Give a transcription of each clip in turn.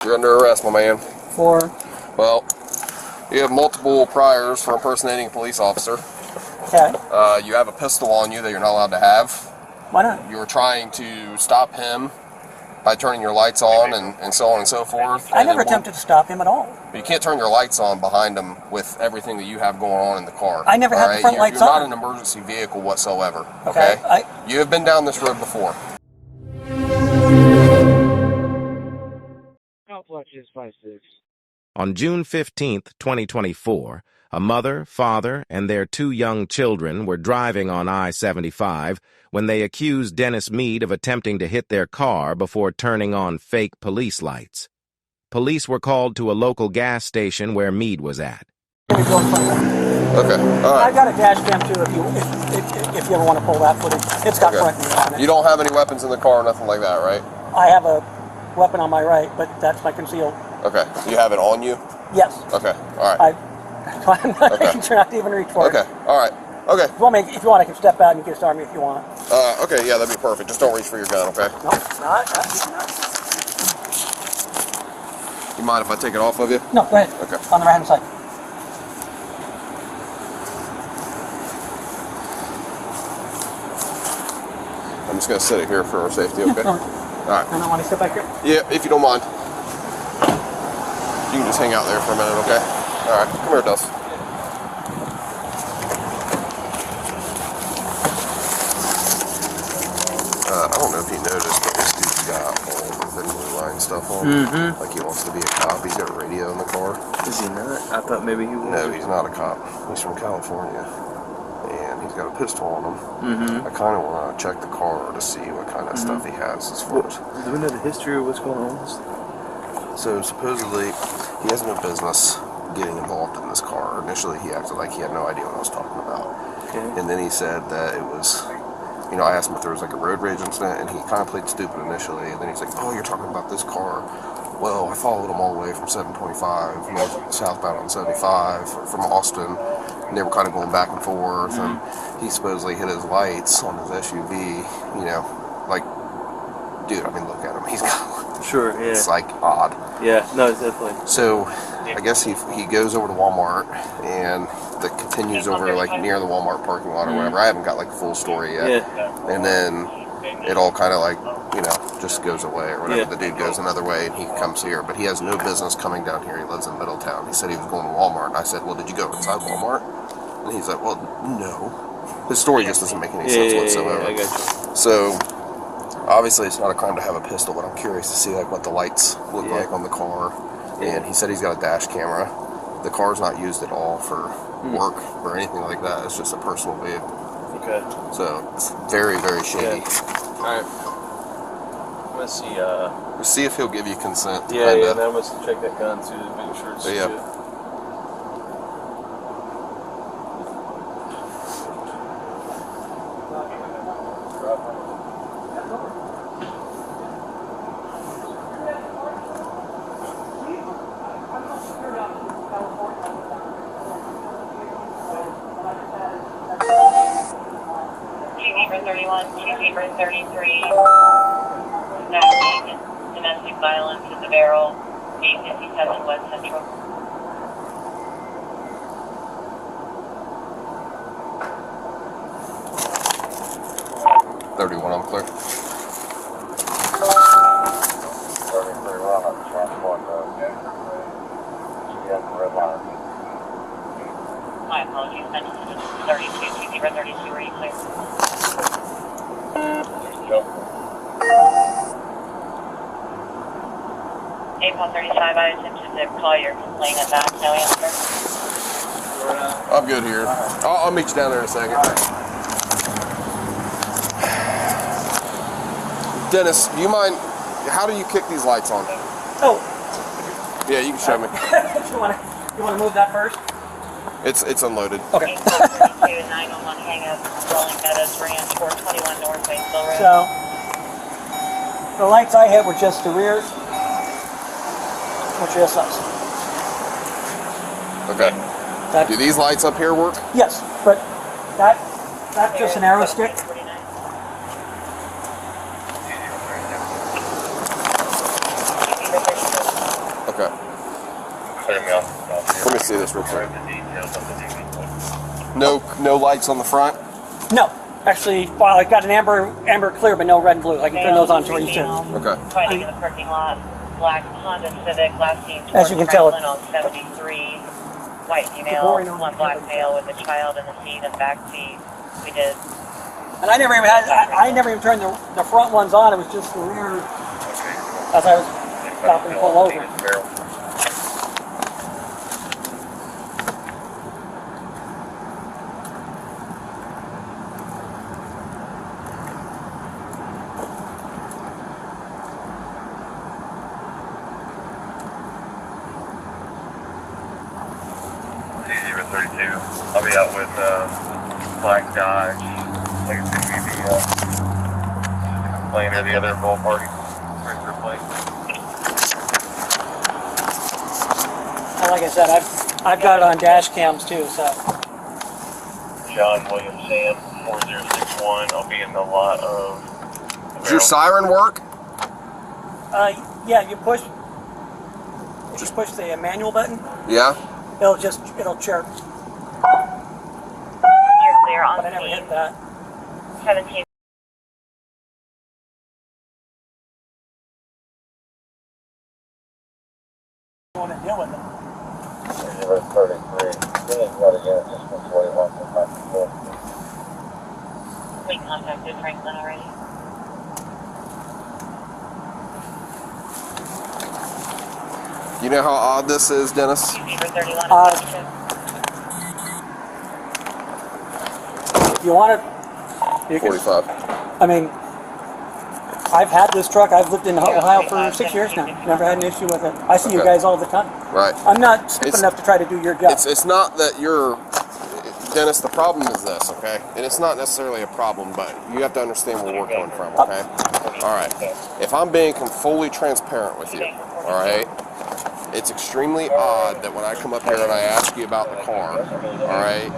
You're under arrest, my man. For? Well, you have multiple priors for impersonating a police officer. Okay. You have a pistol on you that you're not allowed to have. Why not? You were trying to stop him by turning your lights on and so on and so forth. I never attempted to stop him at all. You can't turn your lights on behind him with everything that you have going on in the car. I never had the front lights on. You're on. not an emergency vehicle whatsoever. Okay. You have been down this road before. On June 15th, 2024, a mother, father, and their 2 young children were driving on I-75 when they accused Dennis Meade of attempting to hit their car before turning on fake police lights. Police were called to a local gas station where Meade was at. Okay, all right. I've got a dash cam too if you ever want to pull that footage. It's got front and rear on it. You don't have any weapons in the car or nothing like that, right? I have a weapon on my right, but that's my concealed. Okay. You have it on you? Yes. Okay, all right. I'm not making sure not to even reach for it. Okay, all right. Okay. If you want, I can step out and you can start me if you want. Okay, yeah, that'd be perfect. Just don't reach for your gun, okay? No, not. You mind if I take it off of you? No, go ahead. Okay. On the right-hand side. I'm just going to set it here for our safety, okay? No. All right. I don't want to sit back here. Yeah, if you don't mind. You can just hang out there for a minute, okay? All right, come here, Dust. I don't know if you noticed, but this dude's got all the venue line stuff on. Mm-hmm. Like he wants to be a cop. He's got a radio in the car. Is he not? I thought maybe he was. No, he's not a cop. He's from California. And he's got a pistol on him. Mm-hmm. I kind of want to check the car to see what kind of stuff he has as far as... Do we know the history of what's going on? So supposedly, he has no business getting involved in this car. Initially, he acted like he had no idea what I was talking about. Okay. And then he said that it was... You know, I asked him if there was like a road rage incident, and he kind of played stupid initially. And then he's like, "Oh, you're talking about this car. Well, I followed him all the way from 725 southbound on 75 from Austin, and they were kind of going back and forth. And he supposedly hit his lights on his SUV. You know, like, dude, I mean, look at him. He's got. Sure, yeah. It's like odd. Yeah, no, it's definitely. So, I guess he goes over to Walmart and that continues over like near the Walmart parking lot or whatever. I haven't got like the full story yet. Yeah. And then it all kind of like, you know, just goes away or whatever. Yeah. The dude goes another way and he comes here, but he has no business coming down here. He lives in Middletown. He said he was going to Walmart, and I said, "Well, did you go inside Walmart?" And he's like, "Well, no." His story just doesn't make any sense whatsoever. I got you. So obviously it's not a crime to have a pistol, but I'm curious to see like what the lights look like on the car. And he said he's got a dash camera. The car's not used at all for work or anything like that. It's just a personal vehicle. Okay. So it's very, very shady. Alright. Let's see, We'll see if he'll give you consent. yeah, and I'm gonna check that gun too to make sure it's Yeah. good. Zebra 31, Zebra 33, attacking domestic violence at the Barrel, 857 West Central. I'm clear. My apologies, Dennis 32, Zebra 32, are you clear? April 35, I attempted to call your complaint at that, no answer. I'm good here. I'll meet you down there in a second. Dennis, do you mind, how do you kick these lights on? Oh. Yeah, you can show me. you want to move that first? It's unloaded. Okay. 832, 911 hang-up, Rolling Meadows Ranch, 421 North Waynesville Road. So, the lights I hit were just the rear, which is us. Okay. Do these lights up here work? Yes, but that's just an arrow stick. Okay. Let me see this real quick. No lights on the front? No. Actually, well, I got an amber clear, but no red and blue. I can turn those on for you too. Okay. Fighting in the parking lot. Black Honda Civic, last seen As you can tell, on 73. White female, one black male with a child in the seat and back seat. We did. And I never even turned the front ones on. It was just the rear as I was stopping to pull over. I'll be out with Black Dodge. I think it's going to be the plane or the other ball party. Plane. Well, like I said, I've got it on dash cams too. So. John William Sam 4061. I'll be in the lot of. Does your siren work? Yeah, you push the manual button. Yeah. It'll chirp. You're clear on But I never hit that. 17. I want to deal with it. 33. We contacted Franklin already. You know how odd this is, Dennis? Fever 31. You want it? You can, 45. I mean, I've had this truck. I've lived in Ohio for 6 years now. Never had an issue with it. I see you Okay. guys all the time. Right. I'm not stupid enough to try to do your job. It's not that you're, Dennis, the problem is this, okay? And it's not necessarily a problem, but you have to understand where we're coming from, okay? All right. If I'm being fully transparent with you, all right, it's extremely odd that when I come up here and I ask you about the car, all right,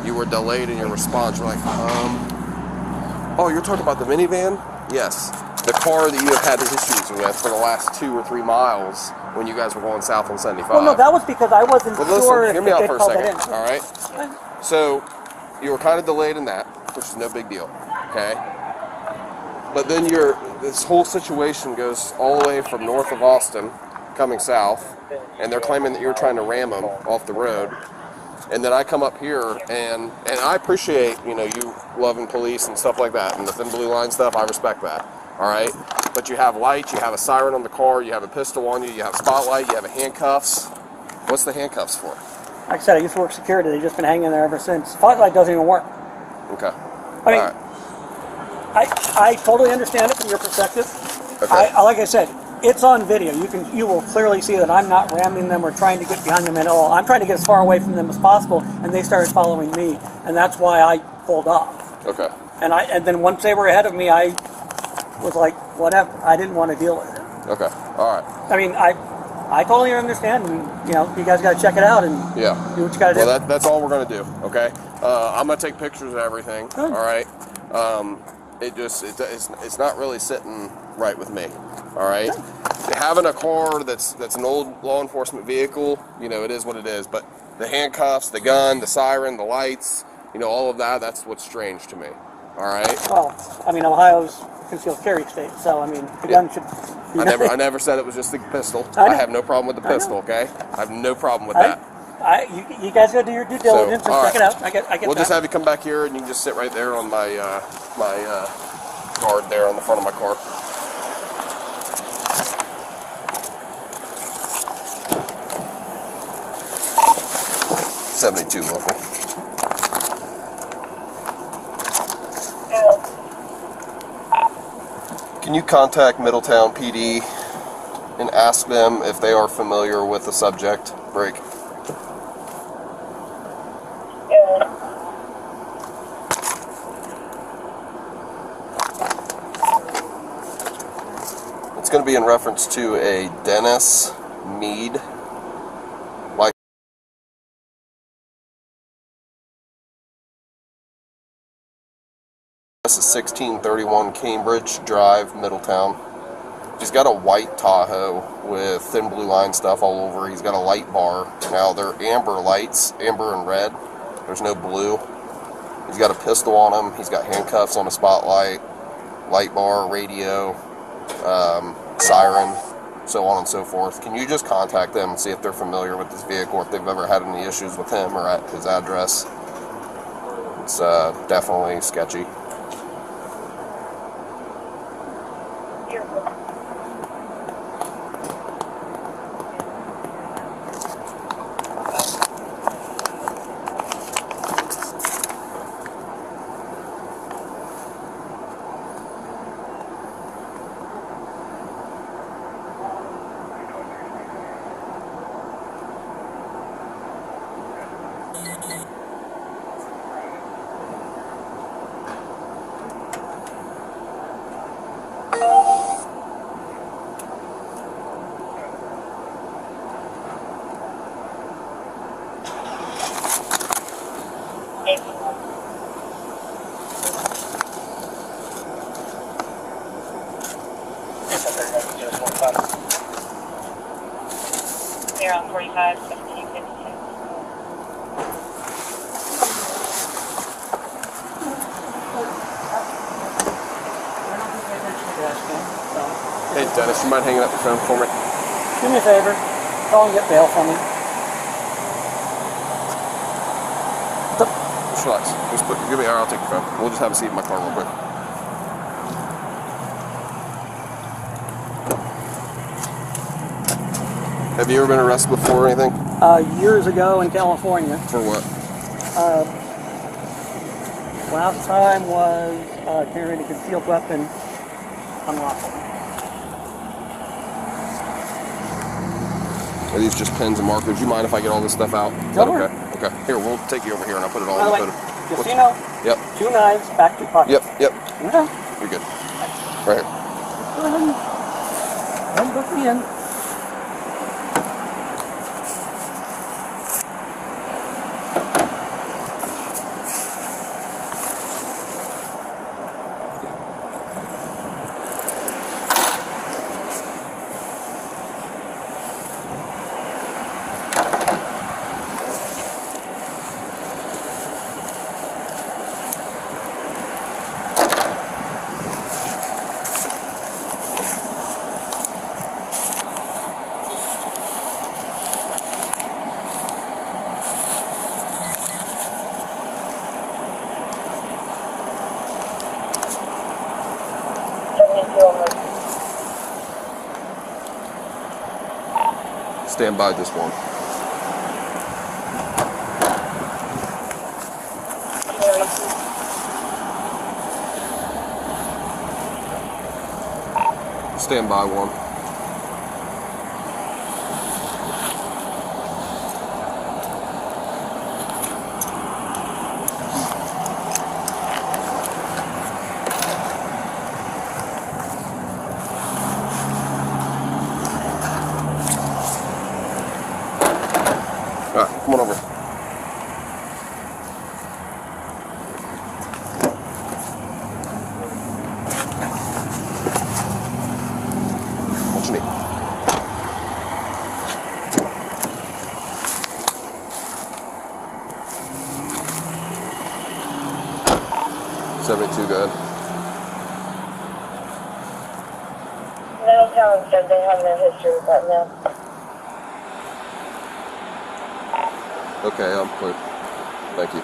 you were delayed in your response. You're like, oh, you're talking about the minivan? Yes. The car that you have had issues with for the last 2 or 3 miles when you guys were going south on 75. Well, no, that was because I wasn't Well, sure listen, if hear me out they for a called second, it in. all right? So, you were kind of delayed in that, which is no big deal, okay? But then this whole situation goes all the way from north of Austin, coming south, and they're claiming that you're trying to ram them off the road. And then I come up here, and I appreciate, you loving police and stuff like that, and the thin blue line stuff, I respect that, all right? But you have lights, you have a siren on the car, you have a pistol on you, you have spotlight, you have handcuffs. What's the handcuffs for? Like I said, I used to work security. They've just been hanging there ever since. Spotlight doesn't even work. Okay. I mean, all right. I totally understand it from your perspective. Okay. Like I said, it's on video. You will clearly see that I'm not ramming them or trying to get behind them at all. I'm trying to get as far away from them as possible, and they started following me, and that's why I pulled off. Okay. And then once they were ahead of me, I was like, whatever. I didn't want to deal with it. Okay. All right. I mean, I totally understand, and you guys got to check it out and do what you got to do. Well, that's all we're gonna do. Okay. I'm gonna take pictures of everything. Good. All right. It's not really sitting right with me. All right. Having a car that's an old law enforcement vehicle, it is what it is. But the handcuffs, the gun, the siren, the lights, all of that's what's strange to me. All right. Well, I mean, Ohio's concealed carry state, so I mean, the gun should. I never said it was just the pistol. I have no problem with the pistol. Okay. I have no problem with that. You guys got to do your due diligence and all check right. it out. I get We'll that. just have you come back here, and you can just sit right there on my guard there on the front of my car. $72 local. Can you contact Middletown PD and ask them if they are familiar with the subject? Break. It's going to be in reference to a Dennis Meade. This is 1631 Cambridge Drive, Middletown. He's got a white Tahoe with thin blue line stuff all over. He's got a light bar. Now they're amber lights, amber and red. There's no blue. He's got a pistol on him. He's got handcuffs on a spotlight, light bar, radio, siren, so on and so forth. Can you just contact them and see if they're familiar with this vehicle, if they've ever had any issues with him or at his address? It's definitely sketchy. Here on 45, 1752. Hey Dennis, you mind hanging up the phone for me? Do me a favor. Call and get bail for me. Just relax. Give me an hour, I'll take your phone. We'll just have a seat in my car real quick. Have you ever been arrested before or anything? Years ago in California. For what? Last time was carrying a concealed weapon unlawfully. Are these just pens and markers? You mind if I get all this stuff out? Is that Sure. okay? Okay. Here, we'll take you over here and I'll put it all By the in way, the photo. just so you know, Yep. 2 knives, back 2 pockets. Yep. Okay. You're good. Right here. Go ahead and book me in. Stand by this one. Stand by one. Alright, come on over. What you need? $72 good. No, Helen said they have no history with that now. Okay, I'm clear. Thank you.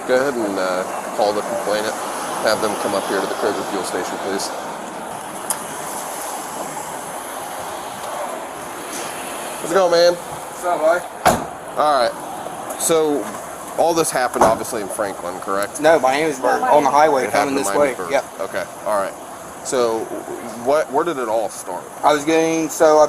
Go ahead and call the complainant. Have them come up here to the Kroger fuel station, please. How's it going, man? What's up, boy? Alright. So, all this happened obviously in Franklin, correct? No, Miamisburg, on the highway It coming happened in this way. Miamisburg. Yep. Okay, alright. So, where did it all start? I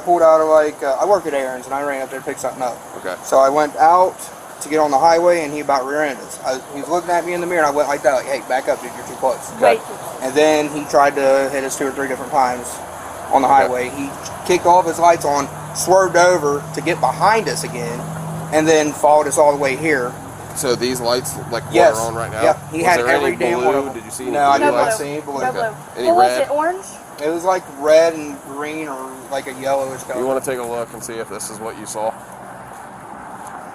pulled out of I work at Aaron's and I ran up there to pick something up. Okay. So I went out to get on the highway and he about rear-ended us. He was looking at me in the mirror and I went like that, like, hey, back up, dude, you're too close. Okay. And then he tried to hit us 2 or 3 different times on the highway. He kicked all of his lights on, swerved over to get behind us again, and then followed us all the way here. So these lights, like what Yes. are on right now? Yep. He Was had there every any damn blue? one of them. Did you see any No, I blue did not lights? see any blue. No blue. Any What was red? it? Orange? It was like red and green or like a yellowish color. You want to take a look and see if this is what you saw?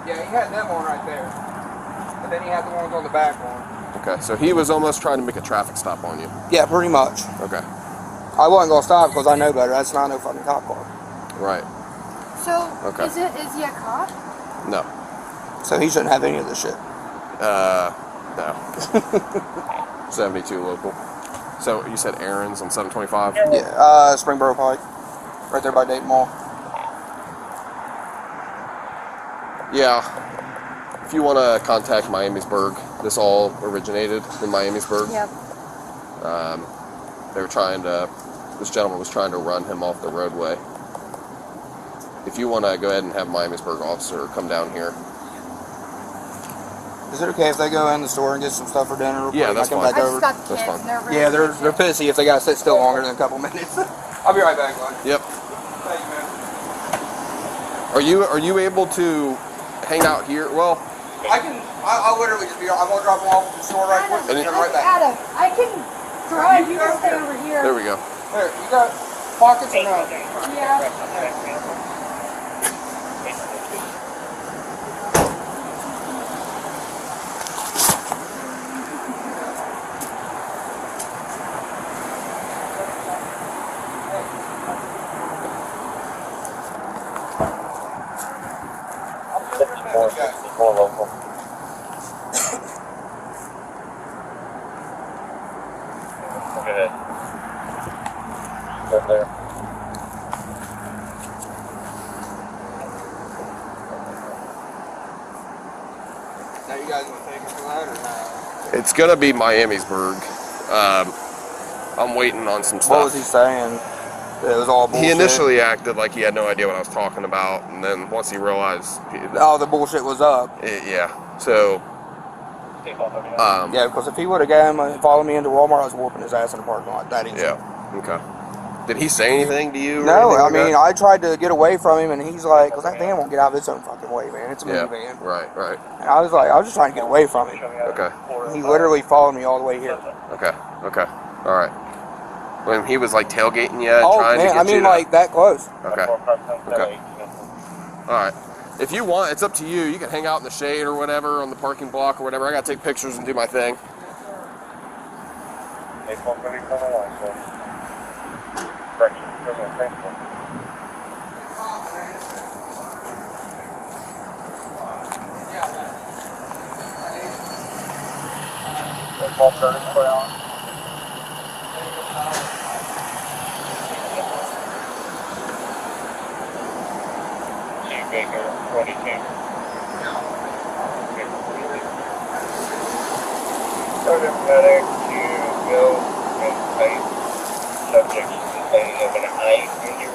Yeah, he had them on right there. But then he had the ones on the back on. Okay, so he was almost trying to make a traffic stop on you. Yeah, pretty much. Okay, I wasn't gonna stop because I know better. That's not no fucking cop car. right. So, Okay. is he a cop? No. So he shouldn't have any of this shit. No. 72 local. So you said Aaron's on 725? Yeah, Springboro Pike. Right there by Dayton Mall. Yeah. If you want to contact Miamisburg, this all originated in Miamisburg. Yep. They were trying to, this gentleman was trying to run him off the roadway. If you want to go ahead and have Miamisburg officer come down here. Is it okay if they go in the store and get some stuff for dinner? Yeah, that's I come fine. back I over? just got the That's kids. fine. They're really Yeah, they're pissy if they gotta sit still longer than a couple minutes. I'll be right back, bud. Yep. Thank you, man. Are you able to hang out here? Well, I'll literally just be, I'm gonna drop them off at the store right quick and then right back. Adam, I can drive. You can stay over here. there we go. There, you got pockets or no? Yeah. More local. Look at it. Right there. Now you guys wanna take it for that or not? It's gonna be Miamisburg. I'm waiting on some stuff. What was he saying? It was all bullshit. He initially acted like he had no idea what I was talking about, and then once he realized, Oh, the bullshit was up. yeah. So, Yeah, because if he would have got him and followed me into Walmart, I was whooping his ass in the parking lot. That easy. yeah, okay. Did he say anything to you? or No, anything I like mean, that? I tried to get away from him, and he's like, because that van won't get out of its own fucking way, man. It's a Yeah, minivan. right. And I was like, I was just trying to get away from him. Okay, He literally followed me all the way here. okay, all right. When he was like tailgating you, Oh, trying to man, get I mean, you to, like, that close. okay, all right. If you want, it's up to you. You can hang out in the shade or whatever on the parking block or whatever. I gotta take pictures and do my thing. Medic to go and fight subject complaining of an eye injury.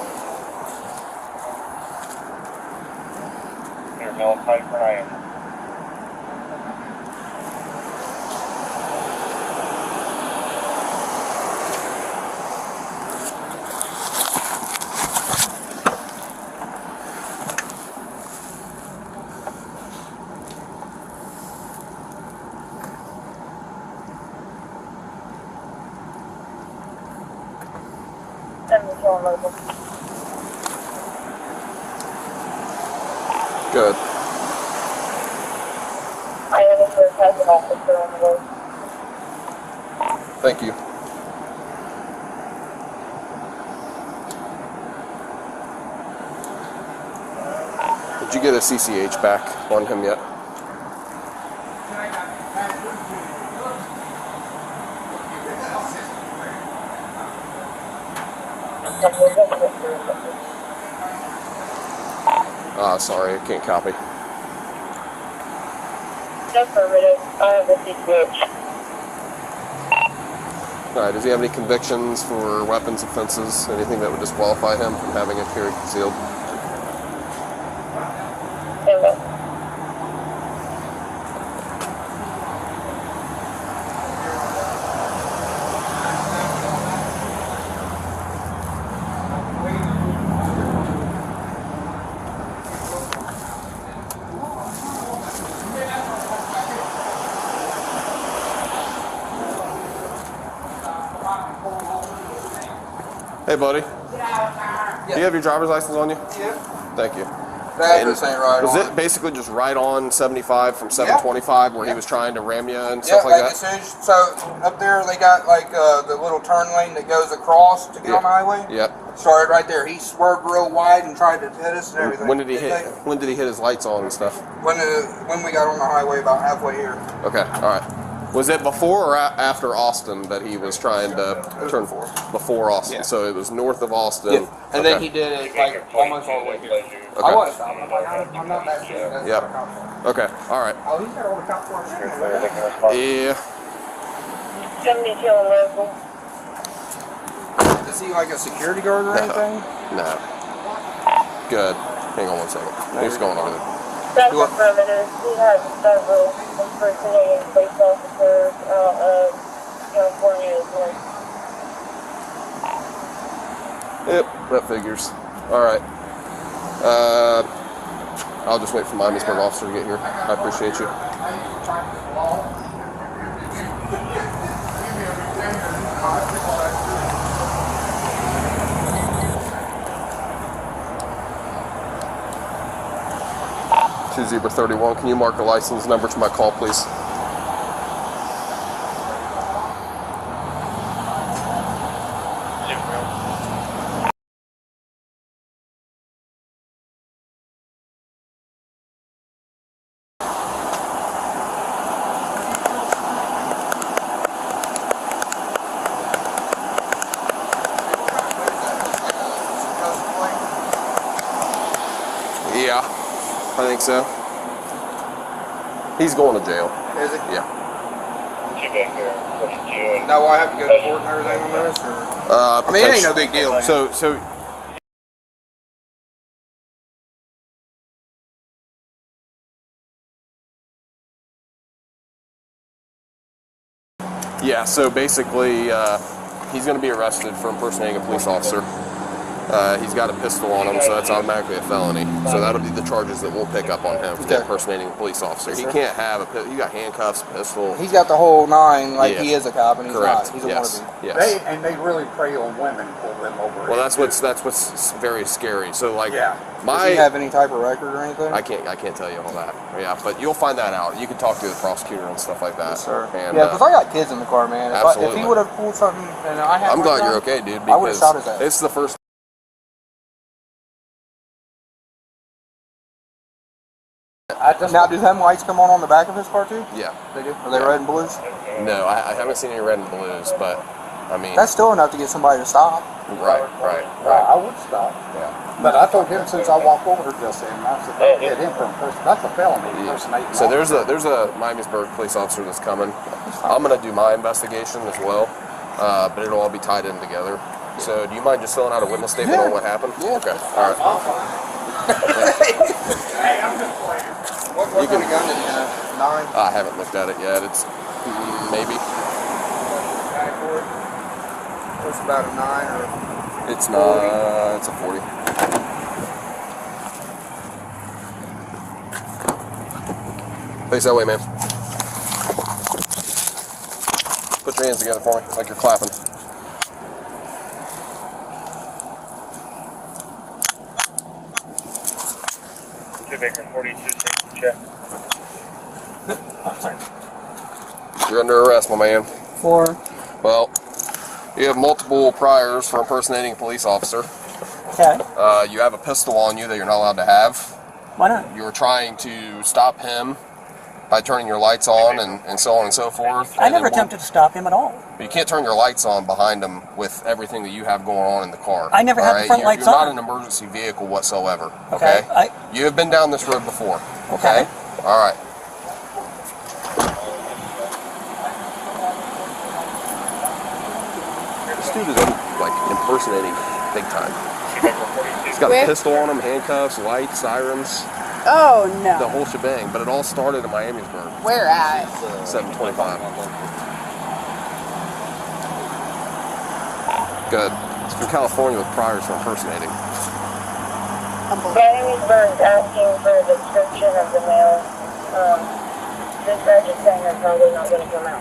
There's no fight for eye injury. Good. I am a present officer on the road. Thank you. Did you get a CCH back on him yet? Sorry, I can't copy. No affirmative. I have the CCH. Alright, does he have any convictions for weapons offenses? Anything that would disqualify him from having it carried concealed? Amen. Hey, buddy. Do you have your driver's license on you? Yeah. Thank you. The address ain't right Was on it basically just right on 75 from 725 where he was trying to ram you and stuff like that? As soon as, so up there they got like the little turn lane that goes across to get on the highway. Yep. Started right there. He swerved real wide and tried to hit us and everything. When did he hit? When did he hit his lights on and stuff? When we got on the highway, about halfway here. Okay. All right. Was it before or after Austin that he was trying to turn for? Before Austin. Yeah. So it was north of Austin. Yeah. And then he did it like almost all the way here. Okay. I was stopping. I'm like, I'm not that sure. That's Yep. Okay. All right. Oh, he's got all the cop cars. Yeah. 72 local. Is he like a security guard or anything? No. Good. Hang on one second. What's going on there? That's affirmative. We have several impersonating police officers out of California as well. Yep, that figures. All right. I'll just wait for my Miamisburg officer to get here. I appreciate you. Zebra 31, can you mark the license number to my call, please? Yeah, I think so. He's going to jail. Is he? Yeah. Now I have to go to court and everything on this? Or? I mean, it ain't no big deal. So yeah, so basically he's going to be arrested for impersonating a police officer. He's got a pistol on him, so that's automatically a felony. So that'll be the charges that we'll pick up on him for impersonating a police officer. He can't have he got handcuffs, pistol. He's got the whole nine, like he is a cop, and he's correct. not. He's a wannabe. Yes. They really prey on women, pull them over. Well, that's what's very scary. So like, Does he have any type of record or anything? I can't tell you all that. Yeah, but you'll find that out. You can talk to the prosecutor and stuff like that. Yes, sir. And, yeah, because I got kids in the car, man. Absolutely. If he would have pulled something, and I had, I'm glad you're okay, dude. I would have shot his ass. It's the first. Now, do them lights come on the back of his car too? Yeah. They do? Are they red and blues? No, I haven't seen any red and blues, but I mean. That's still enough to get somebody to stop. Right. I would stop. Yeah. But I told him since I walked over here just then, I said, don't get him for impersonation. That's a felony, impersonating. So there's a Miamisburg police officer that's coming. I'm gonna do my investigation as well, but it'll all be tied in together. So do you mind just filling out a witness statement on what happened? Yeah. Okay. All right. Hey, I'm just playing. What kind of gun did he have? 9? I haven't looked at it yet. It's maybe. It's about a 9 or. It's not. It's a 40. Face that way, man. Put your hands together for me, like you're clapping. Baker 42, safety check. You're under arrest, my man. For Well, you have multiple priors for impersonating a police officer. okay, You have a pistol on you that you're not allowed to have. why not? You were trying to stop him by turning your lights on and so on and so forth. I And never then attempted to stop him at all. But you can't turn your lights on behind him with everything that you have going on in the car. I never had the front lights You're on. not an emergency vehicle whatsoever. Okay, Okay. You have been down this road before. Okay. All right. This dude is like impersonating big time. He's got a pistol on him, handcuffs, lights, sirens, Oh the no. whole shebang. But it all started in Miamisburg. Where at? 725. Good. It's from California with priors for impersonating. Dennis Meade's asking for a description of the male. This guy just saying they're probably not going to come out.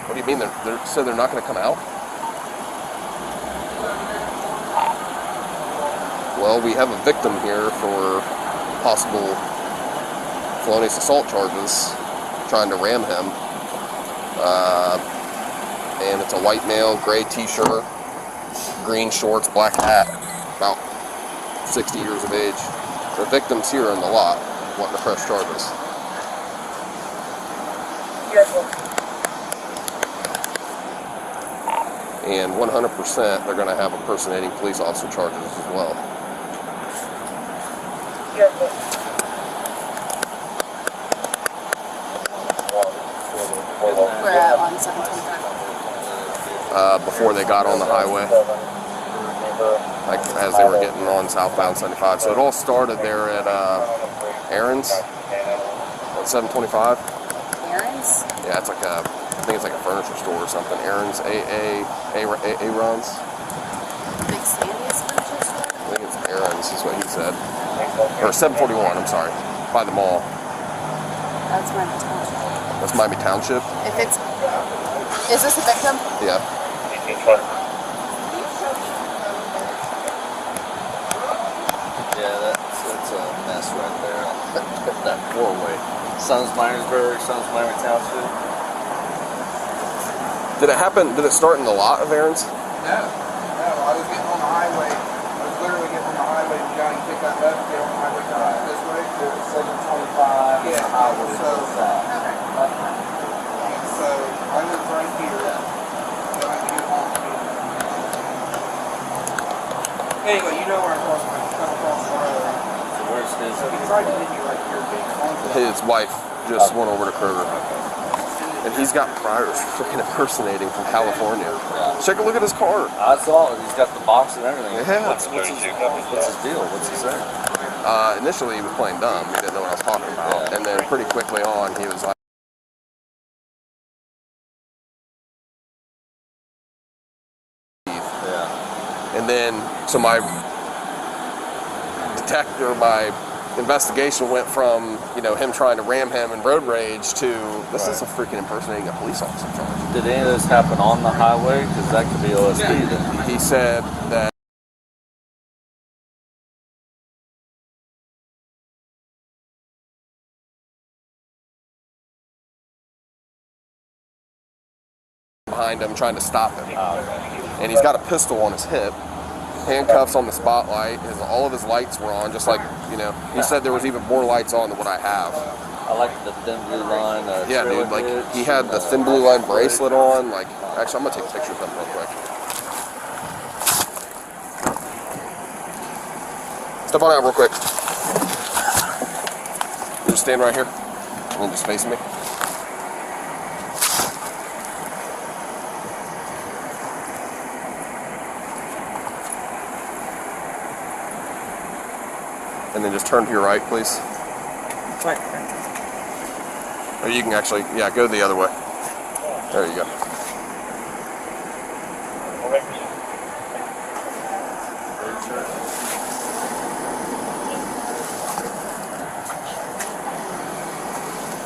What do you mean? They're not going to come out? Well, we have a victim here for possible felonious assault charges, trying to ram him. And it's a white male, gray t-shirt, green shorts, black hat, about 60 years of age. The victim's here in the lot, wanting to press charges. And 100% they're going to have impersonating police officer charges as well. We're at on 725. Before they got on the highway, like as they were getting on southbound 75. So it all started there at Aaron's on 725. Aaron's? Yeah, it's like I think it's like a furniture store or something. Aaron's Aaron's. Big Sandy's furniture store? I think it's Aaron's is what he said. Or 741, I'm sorry. By the mall. That's Miami Township. That's Miami Township? If it's... Is this a victim? Yeah. Yeah, that's a mess right there. That four-way. Sons Myersburg, Sons Miami Township. Did it happen? Did it start in the lot of Aaron's? No, I was getting on the highway. I was literally getting on the highway and Johnny picked that up, get on the highway this way. 725. Yeah, Highway so I live right here. So I can get home. Anyway, you know where I'm talking about. Cut across the road. So where's his? He tried to hit you right here, big. His wife just went over to Kroger. And he's got priors freaking impersonating from California. Check a look at his car. I saw it. He's got the box and everything. Yeah. What's his deal? What's he saying? Initially he was playing dumb. He didn't know what I was talking about. And then pretty quickly on, he was like, and then, so my investigation went from, him trying to ram him in road rage to, this is a freaking impersonating a police officer charge. Did any of this happen on the highway? Because that could be OSP then. He said that behind him trying to stop him. And he's got a pistol on his hip, handcuffs on the spotlight, all of his lights were on, just like, he said there was even more lights on than what I have. I like the thin blue line. Yeah, dude, like, he had the thin blue line bracelet on, like, actually, I'm gonna take pictures of him real quick. Step on out real quick. You just stand right here, and then just face me. And then just turn to your right, please. Right. Or you can actually, go the other way. There you go.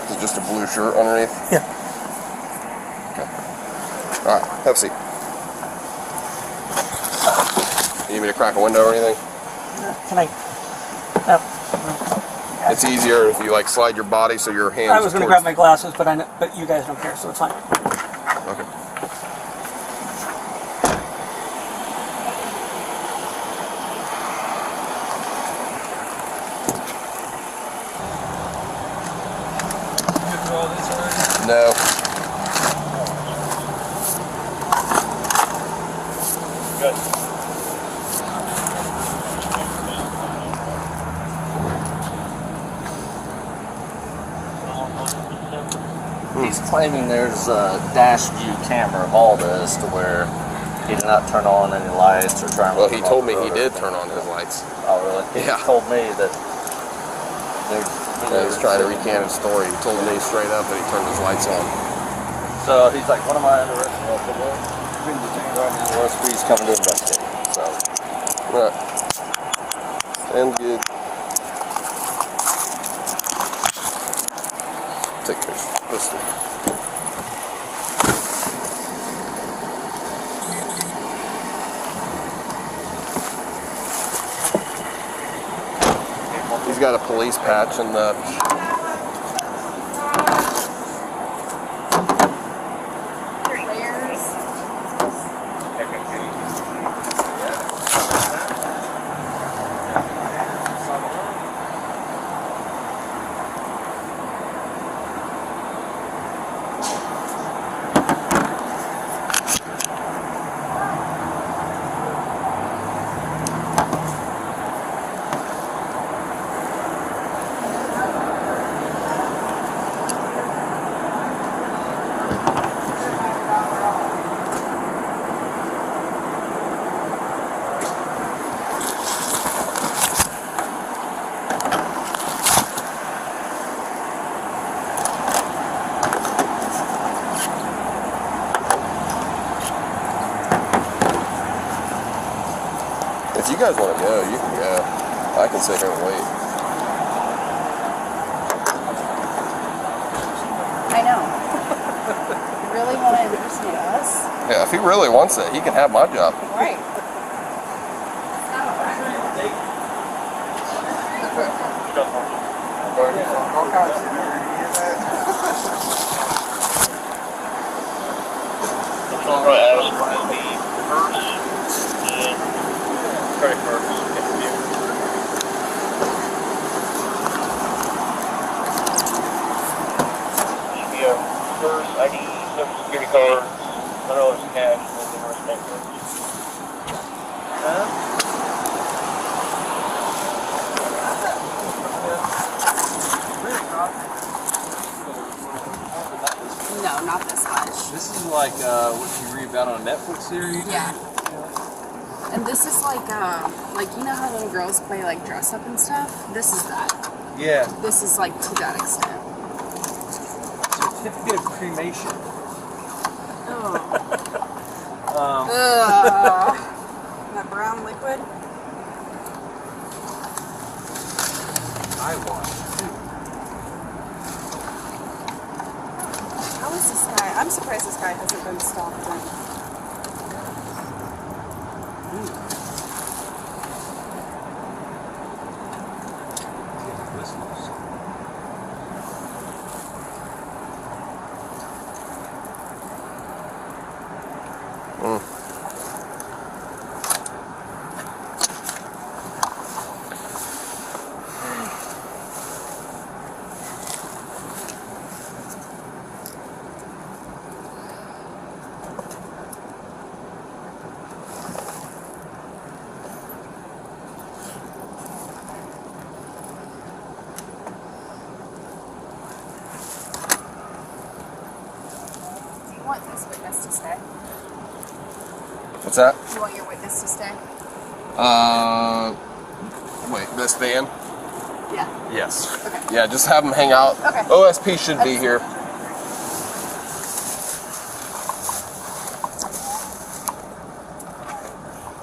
Is it just a blue shirt underneath? Yeah. Okay. Alright, have a seat. You need me to crack a window or anything? Can I? It's easier if you slide your body so your hands. I was going to grab my glasses, but you guys don't care, so it's fine. Okay. No. Good. He's claiming there's a dash view camera of all this to where he did not turn on any lights or try and... Well, he told me he did turn on his lights. Oh, really? Yeah. He told me that... He was trying to recant his story. He told me straight up that he turned his lights on. So he's like, what am I interested in? I said, well, you're being detained right now. OSP's coming to investigate. So... Alright. Sounds good. Take this. Listen. He's got a police patch and the. If you guys want to go, you can go. I can sit here and wait. I know. You really want to impersonate us? Yeah, if he really wants it, he can have my job. Right. All kinds of shit. Credit card. Should be a first ID, social security card, $100 cash, and then the rest bank cards. No, not this much. This is like what you read about on a Netflix series? Yeah. And this is like you know how little girls play like dress up and stuff? This is that. Yeah. This is like to that extent. Certificate of cremation. Oh. That brown liquid? I want. How is this guy? I'm surprised this guy hasn't been stopped in. You want this witness to stay? What's that? You want your witness to stay? Wait, this van? Yeah. Yes. Okay. Yeah, just have him hang out. Okay. OSP should be here.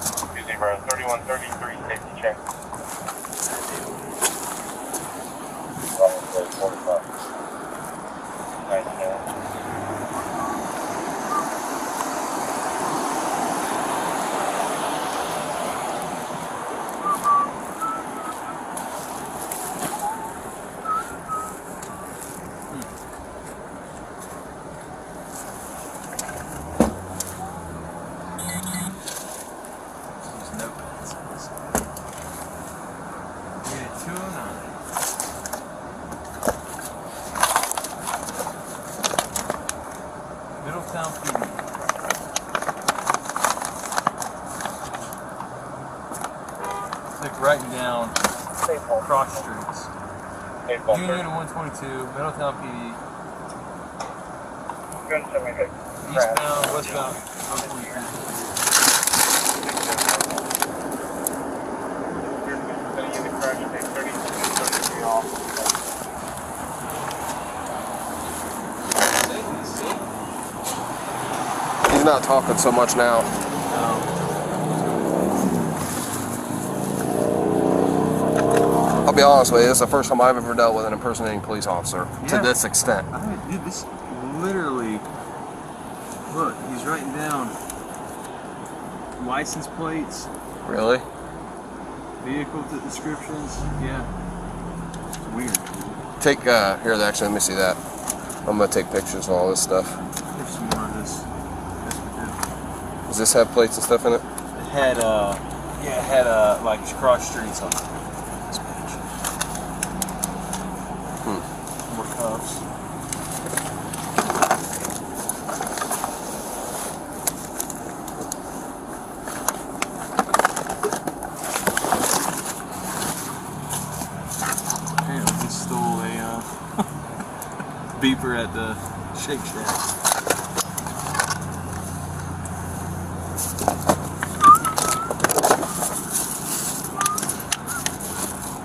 Excuse me, bro. 3133 safety check. 45. Nice, Middletown PD. It's like writing down cross streets. Union 122, Middletown PD. Eastbound, westbound 122. He's not talking so much now. I'll be honest with you, this is the first time I've ever dealt with an impersonating police officer to this extent. I mean, dude, this literally. Look, he's writing down license plates, Really? vehicle descriptions. Yeah. weird. Take, here, actually, let me see that. I'm gonna take pictures of all this stuff. Here's some more of this. Does this have plates and stuff in it? It had, yeah, it had, like, cross streets on this page. More cuffs. Damn, he stole a, beeper at the Shake Shack.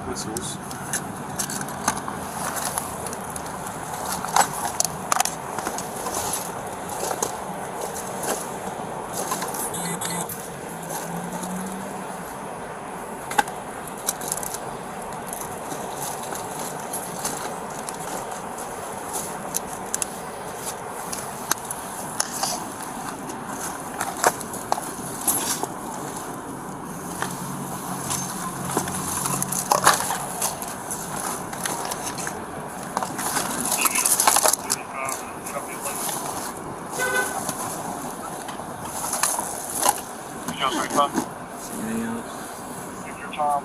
Whistles. Anything else? Victor Tom,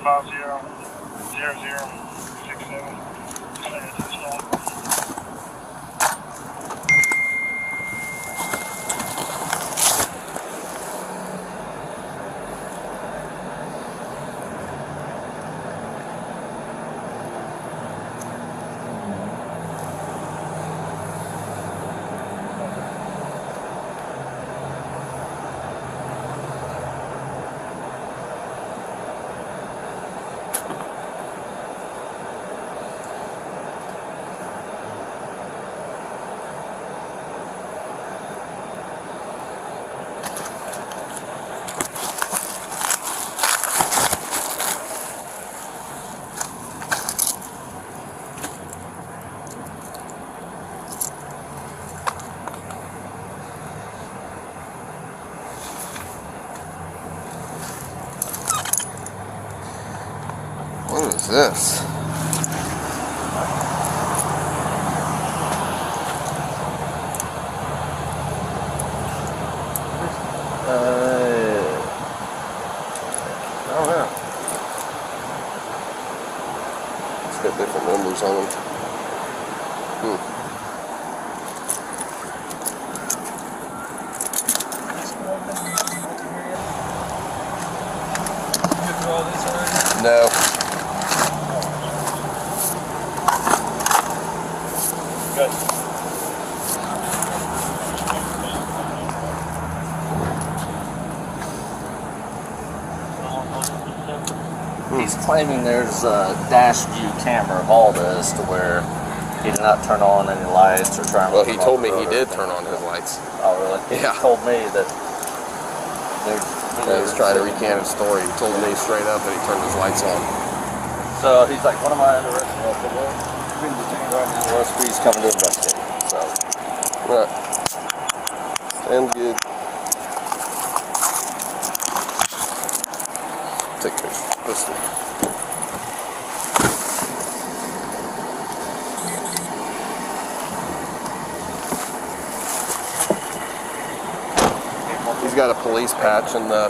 500067. What is this? I don't know. It's got different numbers on them. No. Good. He's claiming there's a dash view camera of all this to where he did not turn on any lights or try and. Well, he told me he did turn on his lights. Oh, really? Yeah. He told me that. He was trying to recant his story. He told me straight up that he turned his lights on. So he's like, what am I interested in? I said, well, you've been detained right now. Well, he's coming to investigate. So. Right. And good. Take this one. He's got a police patch in the